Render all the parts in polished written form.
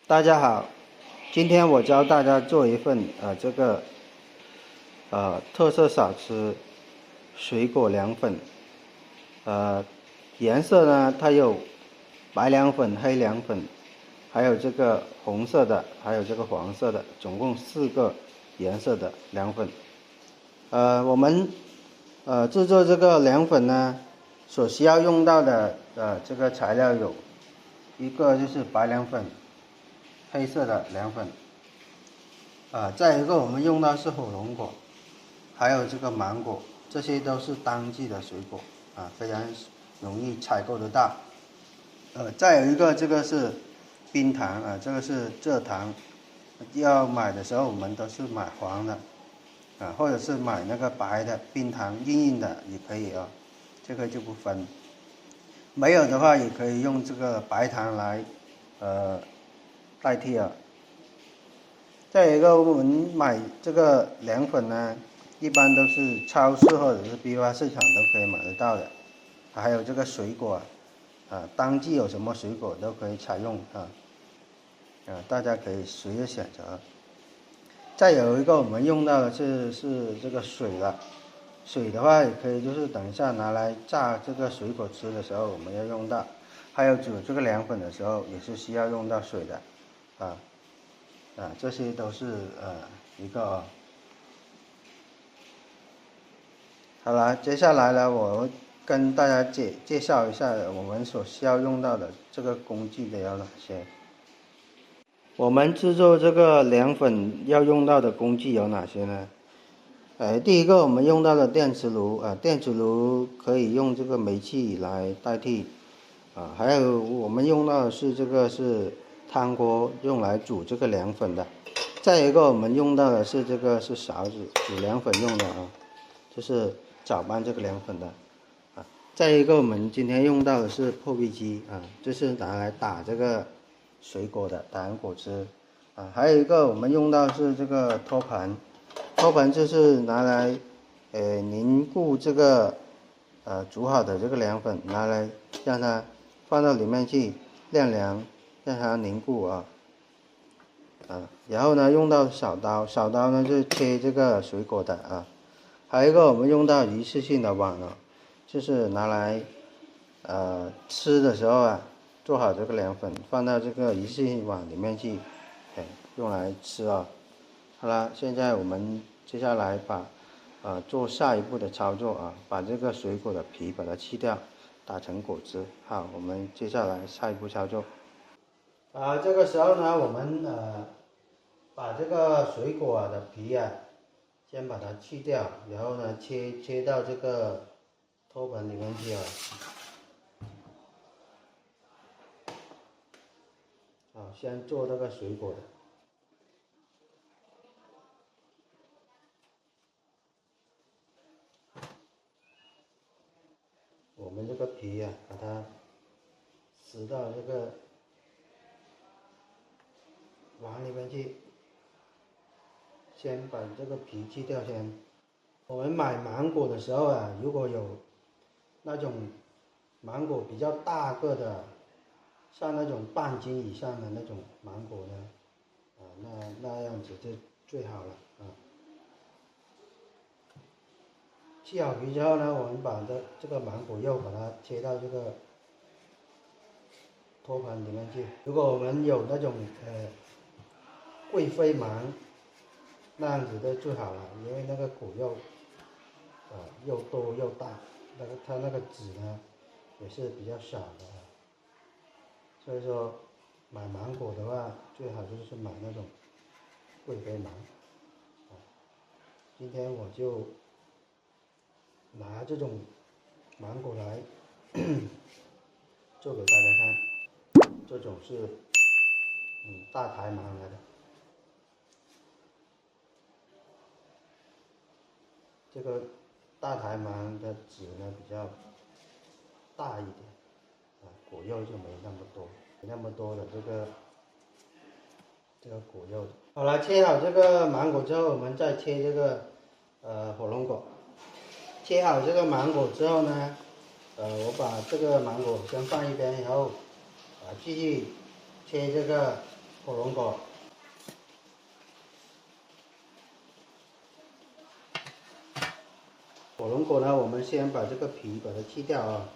大家好，今天我教大家做一份特色小吃水果凉粉。颜色呢它有白凉粉、黑凉粉，还有这个红色的，还有这个黄色的，总共4个颜色的凉粉。我们制作这个凉粉呢，所需要用到的这个材料有一个就是白凉粉。黑色的凉粉，再一个我们用到是火龙果，还有这个芒果，这些都是当季的水果非常容易采购得到。再有一个这个是冰糖这个是蔗糖，要买的时候我们都是买黄的或者是买那个白的冰糖，硬硬的也可以这个就不分。没有的话也可以用这个白糖来代替再有一个，我们买这个凉粉呢，一般都是超市或者是批发市场都可以买得到的。还有这个水果当季有什么水果都可以采用大家可以随着选择。再有一个我们用到的是这个水了，水的话也可以就是等一下拿来榨这个水果汁的时候我们要用到，还有煮这个凉粉的时候也是需要用到水的这些都是一个好了，接下来呢，我跟大家介绍一下我们所需要用到的这个工具的有哪些。我们制作这个凉粉要用到的工具有哪些呢？第一个我们用到的电磁炉电磁炉可以用这个煤气来代替还有我们用到的是这个是汤锅，用来煮这个凉粉的。再一个我们用到的是这个是勺子，煮凉粉用的就是搅拌这个凉粉的再一个我们今天用到的是破壁机就是拿来打这个水果的，打果汁还有一个我们用到是这个托盘，托盘就是拿来凝固这个煮好的这个凉粉，拿来让它放到里面去晾凉，让它凝固然后呢用到小刀，小刀呢就是切这个水果的还有一个我们用到一次性的碗就是拿来吃的时候做好这个凉粉放到这个一次性碗里面去用来吃好了，现在我们接下来做下一步的操作把这个水果的皮把它去掉，打成果汁。好，我们接下来下一步操作这个时候呢我们把这个水果的皮先把它去掉，然后呢切到这个托盘里面去先做这个水果的。我们这个皮把它撕到这个碗里面去，先把这个皮去掉先。我们买芒果的时候如果有那种芒果比较大个的，像那种半斤以上的那种芒果呢那样子就最好了去好皮之后呢，我们把这个芒果肉把它切到这个托盘里面去。如果我们有那种贵妃芒，那样子就最好了，因为那个果肉又多又大，它那个籽呢也是比较少的所以说买芒果的话，最好就是买那种贵妃芒今天我就拿这种芒果来做给大家看，这种是大台芒来的。这个大台芒的籽呢比较大一点果肉就没那么多的这个果肉。好了，切好这个芒果之后，我们再切这个火龙果。切好这个芒果之后呢，我把这个芒果先放一边，然后继续切这个火龙果。火龙果呢，我们先把这个皮把它去掉啊。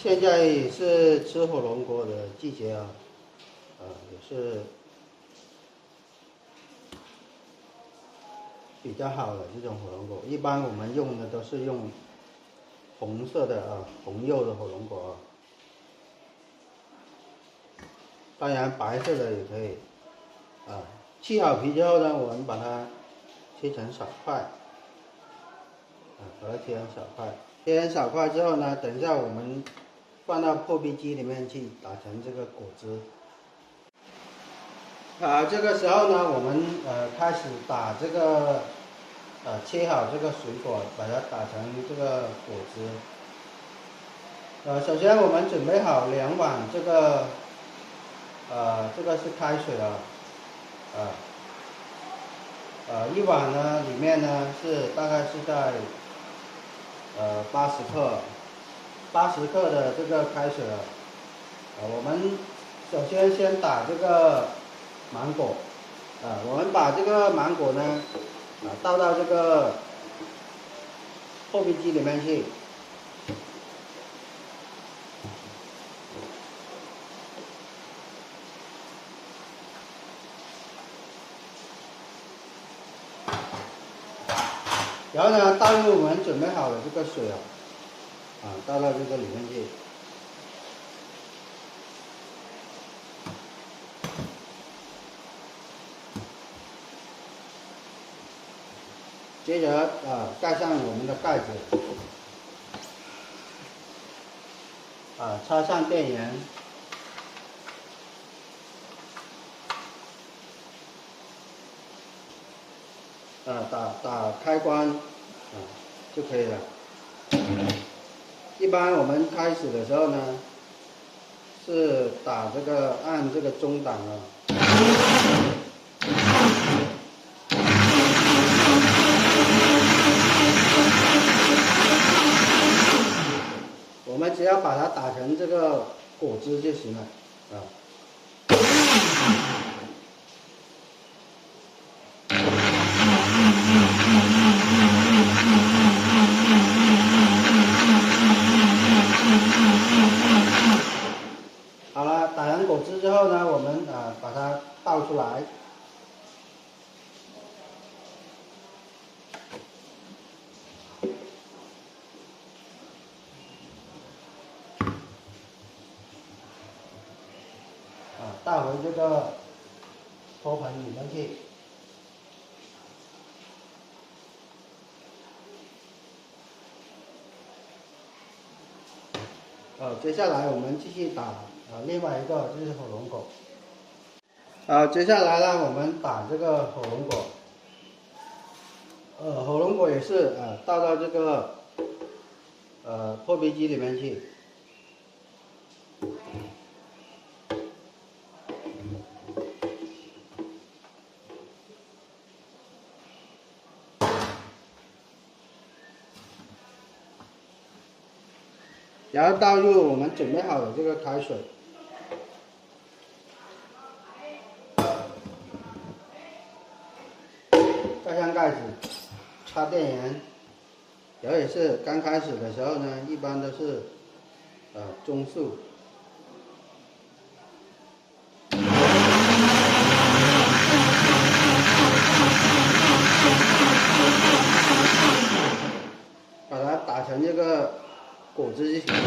现在是吃火龙果的季节啊，也是比较好的这种火龙果。一般我们用的都是用红色的啊，红柚的火龙果啊。当然白色的也可以啊。去好皮之后呢，我们把它切成小块，把它切成小块。切成小块之后呢，等一下我们放到破壁机里面去打成这个果汁。这个时候呢，我们开始打这个切好这个水果，把它打成这个果汁。首先我们准备好2碗这个这个是开水啊，1碗呢里面呢是大概是在80克的这个开水啊。我们首先先打这个芒果，我们把这个芒果呢倒到这个破壁机里面去。然后呢，倒入我们准备好的这个水倒到这个里面去。接着盖上我们的盖子，插上电源，打开关就可以了。一般我们开始的时候呢，是按这个中档啊。我们只要把它打成这个果汁就行了好了，打成果汁之后呢，我们把它倒出来。倒回这个托盘里面去。接下来我们继续打另外一个就是火龙果。接下来呢，我们打这个火龙果。火龙果也是倒到这个破壁机里面去。然后倒入我们准备好的这个开水，盖上盖子，插电源。然后也是刚开始的时候呢，一般都是中速。把它打成这个果汁就行了。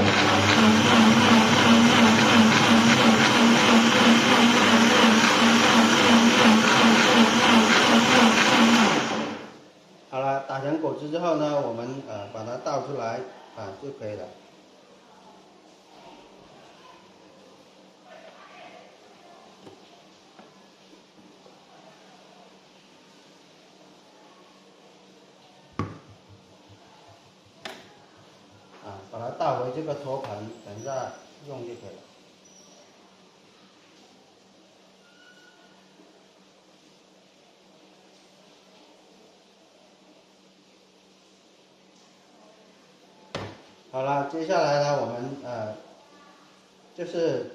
好了，打成果汁之后呢，我们把它倒出来就可以了。把它倒回这个托盘，等一下用就可以了。好了，接下来呢，我们就是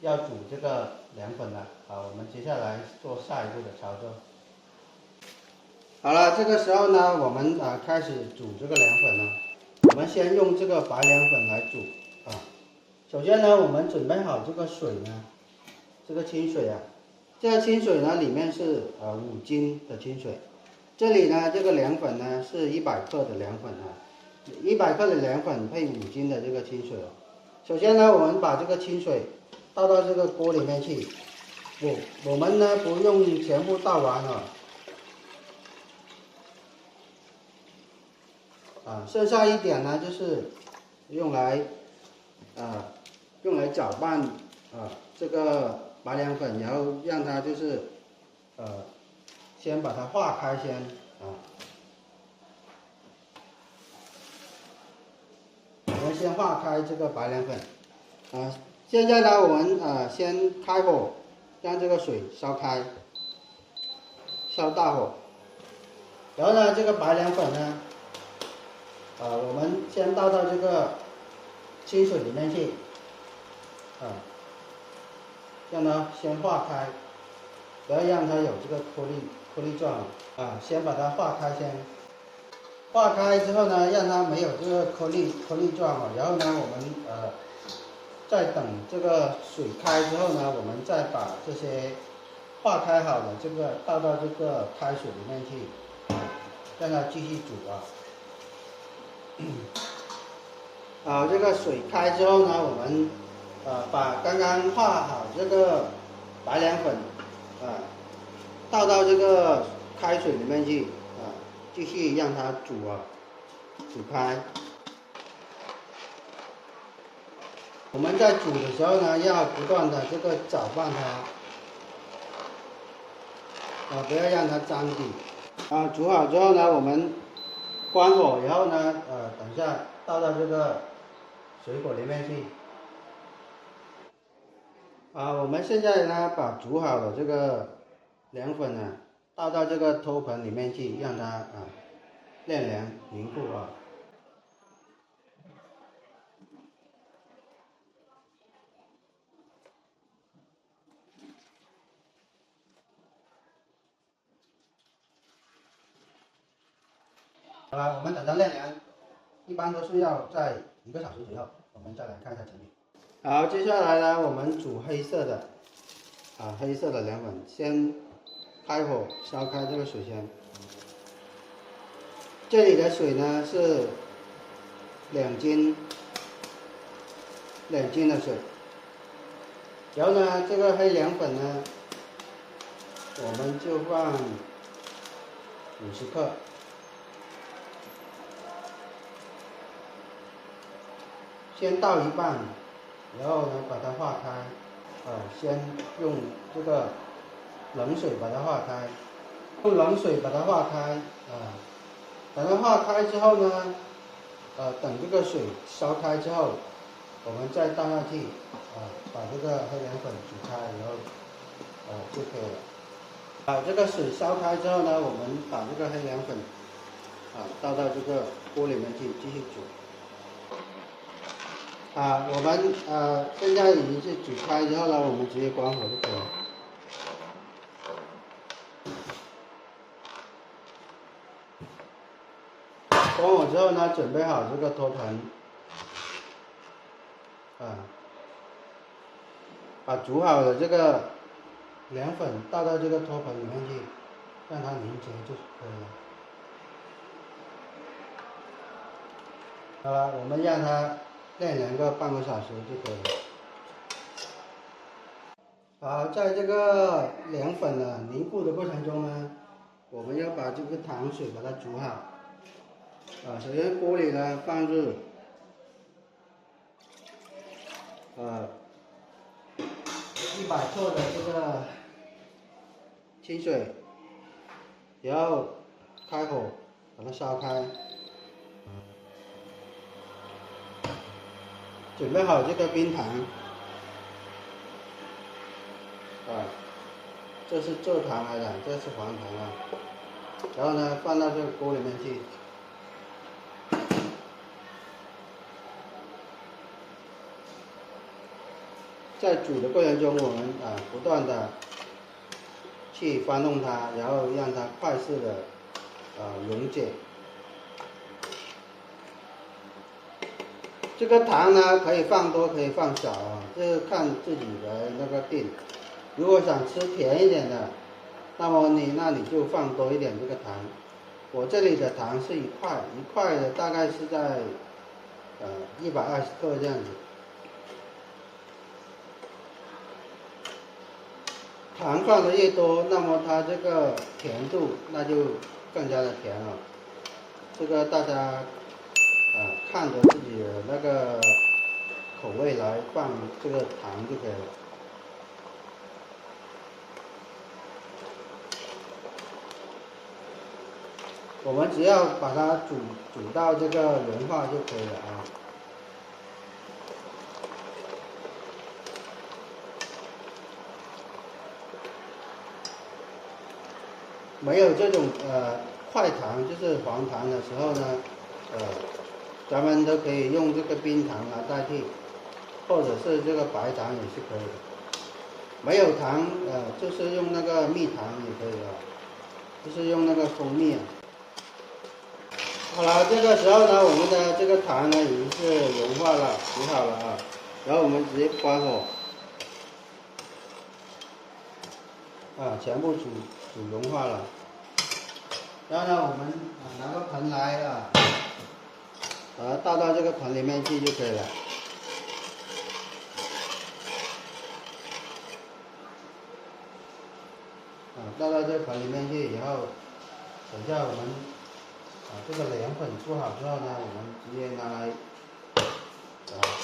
要煮这个凉粉了。好，我们接下来做下一步的操作。好了，这个时候呢，我们开始煮这个凉粉了。我们先用这个白凉粉来煮啊。首先呢，我们准备好这个水呢，这个清水啊，这个清水呢里面是5斤的清水。这里呢，这个凉粉呢是100克的凉粉啊，100克的凉粉配5斤的这个清水哦。首先呢，我们把这个清水倒到这个锅里面去。我们呢不用全部倒完了。剩下一点呢，就是用来搅拌这个白凉粉，然后让它就是先把它化开先我们先化开这个白凉粉现在呢，我们先开火，让这个水烧开，烧大火，然后呢，这个白凉粉呢。我们先倒到这个清水里面去，让它先化开，不要让它有这个颗粒状先把它化开先。化开之后呢，让它没有这个颗粒状然后呢，我们再等这个水开之后呢，我们再把这些化开好的这个倒到这个开水里面去，让它继续煮这个水开之后呢，我们把刚刚化好这个白凉粉倒到这个开水里面去继续让它煮开。我们在煮的时候呢，要不断的这个搅拌它不要让它粘底煮好之后呢，我们关火，然后呢等一下倒到这个水果里面去我们现在呢把煮好的这个凉粉呢倒到这个托盆里面去，让它晾凉凝固好了，我们等它晾凉，一般都是要在1个小时左右，我们再来看一下成品。好，接下来呢，我们煮黑色的黑色的凉粉，先开火烧开这个水先。这里的水呢是2斤的水，然后呢，这个黑凉粉呢，我们就放50克。先倒一半，然后呢把它化开，先用这个冷水把它化开，用冷水把它化开，等它化开之后呢，等这个水烧开之后，我们再倒下去，把这个黑凉粉煮开，然后就可以了。这个水烧开之后呢，我们把这个黑凉粉倒到这个锅里面去继续煮。我们现在已经是煮开之后呢，我们直接关火就可以了。关火之后呢，准备好这个托盆，把煮好的这个凉粉倒到这个托盆里面去，让它凝结就可以了。好了，我们让它晾凉个半个小时就可以了。好，在这个凉粉凝固的过程中呢，我们要把这个糖水把它煮好。首先锅里呢放入100克的这个清水，然后开火把它烧开。准备好这个冰糖，这是蔗糖来的，这是黄糖然后呢，放到这个锅里面去。在煮的过程中，我们不断的去翻动它，然后让它快速的溶解。这个糖呢，可以放多，可以放少啊，这看自己的那个定。如果想吃甜一点的，那么你就放多一点这个糖。我这里的糖是一块的大概是在120克这样子。糖放的越多，那么它这个甜度那就更加的甜了。这个大家看着自己的那个口味来放这个糖就可以了。我们只要把它煮到这个融化就可以了啊。没有这种快糖，就是黄糖的时候呢，咱们都可以用这个冰糖来代替，或者是这个白糖也是可以的。没有糖，就是用那个蜜糖也可以的，就是用那个蜂蜜。好了，这个时候呢，我们的这个糖呢已经是融化了，煮好了啊。然后我们直接关火，全部煮融化了。然后呢，我们拿个盆来把它倒到这个盆里面去就可以了。倒到这个盆里面去以后，等下我们这个凉粉做好之后呢，我们直接拿来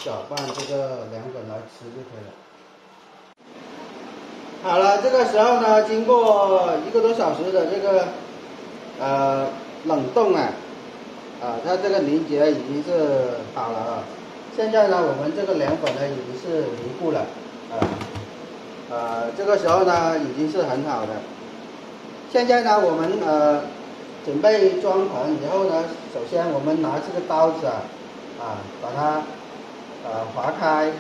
搅拌这个凉粉来吃就可以了。好了，这个时候呢，经过1个多小时的这个冷冻它这个凝结已经是好了啊。现在呢，我们这个凉粉呢已经是凝固了这个时候呢已经是很好的。现在呢，我们准备装盆以后呢，首先我们拿这个刀子把它划开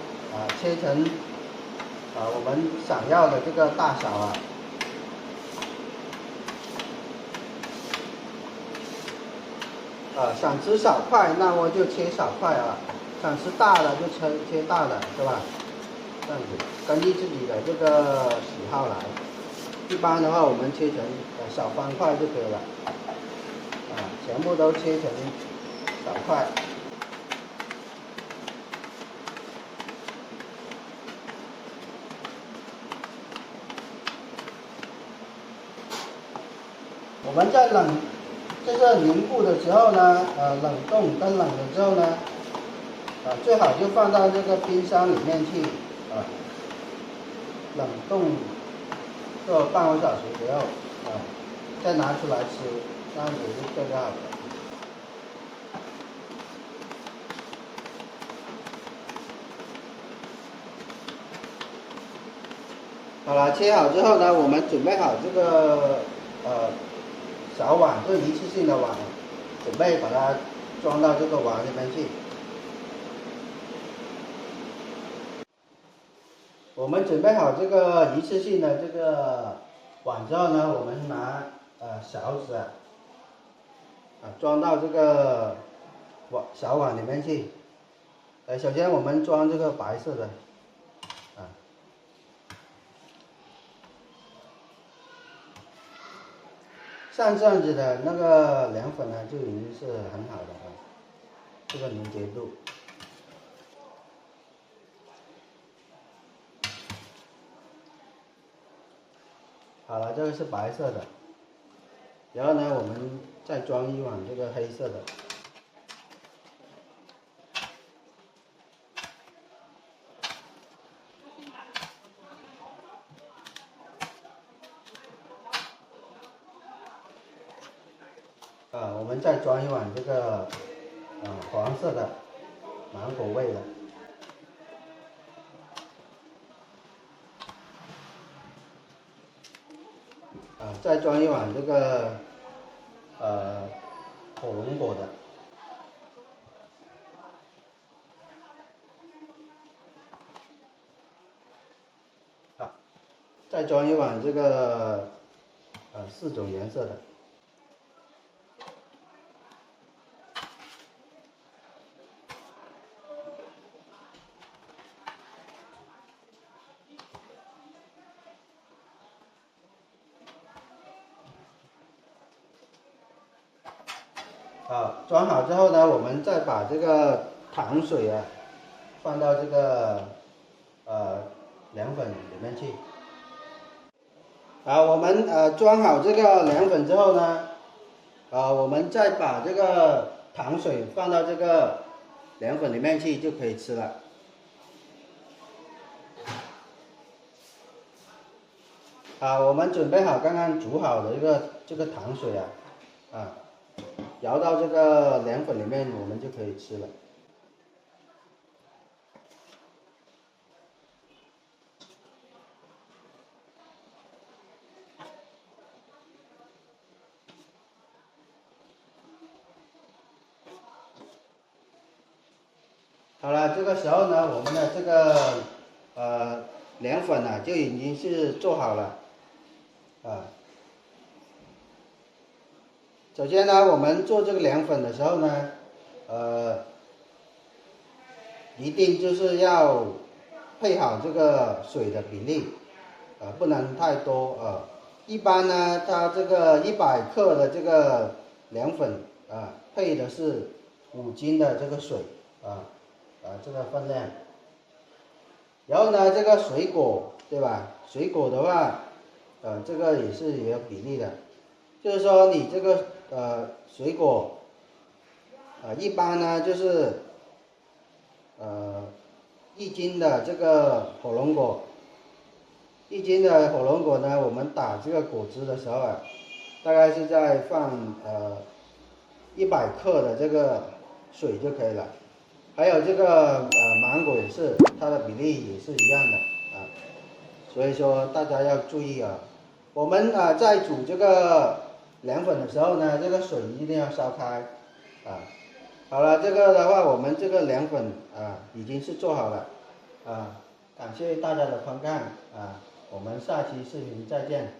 切成我们想要的这个大小想吃小块，那么就切小块想吃大的就切大的，是吧？这样子，根据自己的这个喜好来。一般的话，我们切成小方块就可以了。全部都切成小块。我们在就是凝固的时候呢，冷冻跟冷了之后呢，最好就放到这个冰箱里面去冷冻做半个小时左右再拿出来吃，这样子是最好的。好了，切好之后呢，我们准备好这个小碗，就一次性的碗，准备把它装到这个碗里面去。我们准备好这个一次性的这个碗之后呢，我们拿勺子装到这个小碗里面去。首先我们装这个白色的像这样子的那个凉粉呢，就已经是很好的这个凝结度。好了，这个是白色的，然后呢，我们再装一碗这个黑色的。我们再装一碗这个黄色的芒果味的。再装一碗这个火龙果的。再装一碗这个4种颜色的。好，装好之后呢，我们再把这个糖水啊放到这个凉粉里面去。好，我们装好这个凉粉之后呢，我们再把这个糖水放到这个凉粉里面去就可以吃了。好，我们准备好刚刚煮好的这个糖水啊，舀到这个凉粉里面，我们就可以吃了。好了，这个时候呢，我们的这个凉粉呢就已经是做好了啊。首先呢，我们做这个凉粉的时候呢，一定就是要配好这个水的比例，不能太多一般呢，它这个100克的这个凉粉配的是5斤的这个水这个分量。然后呢，这个水果对吧？水果的话，这个也是有比例的，就是说你这个水果一般呢就是1斤的这个火龙果，1斤的火龙果呢，我们打这个果汁的时候大概是在放100克的这个水就可以了。还有这个芒果也是，它的比例也是一样的所以说大家要注意我们在煮这个凉粉的时候呢，这个水一定要烧开好了，这个的话，我们这个凉粉已经是做好了感谢大家的观看我们下期视频再见。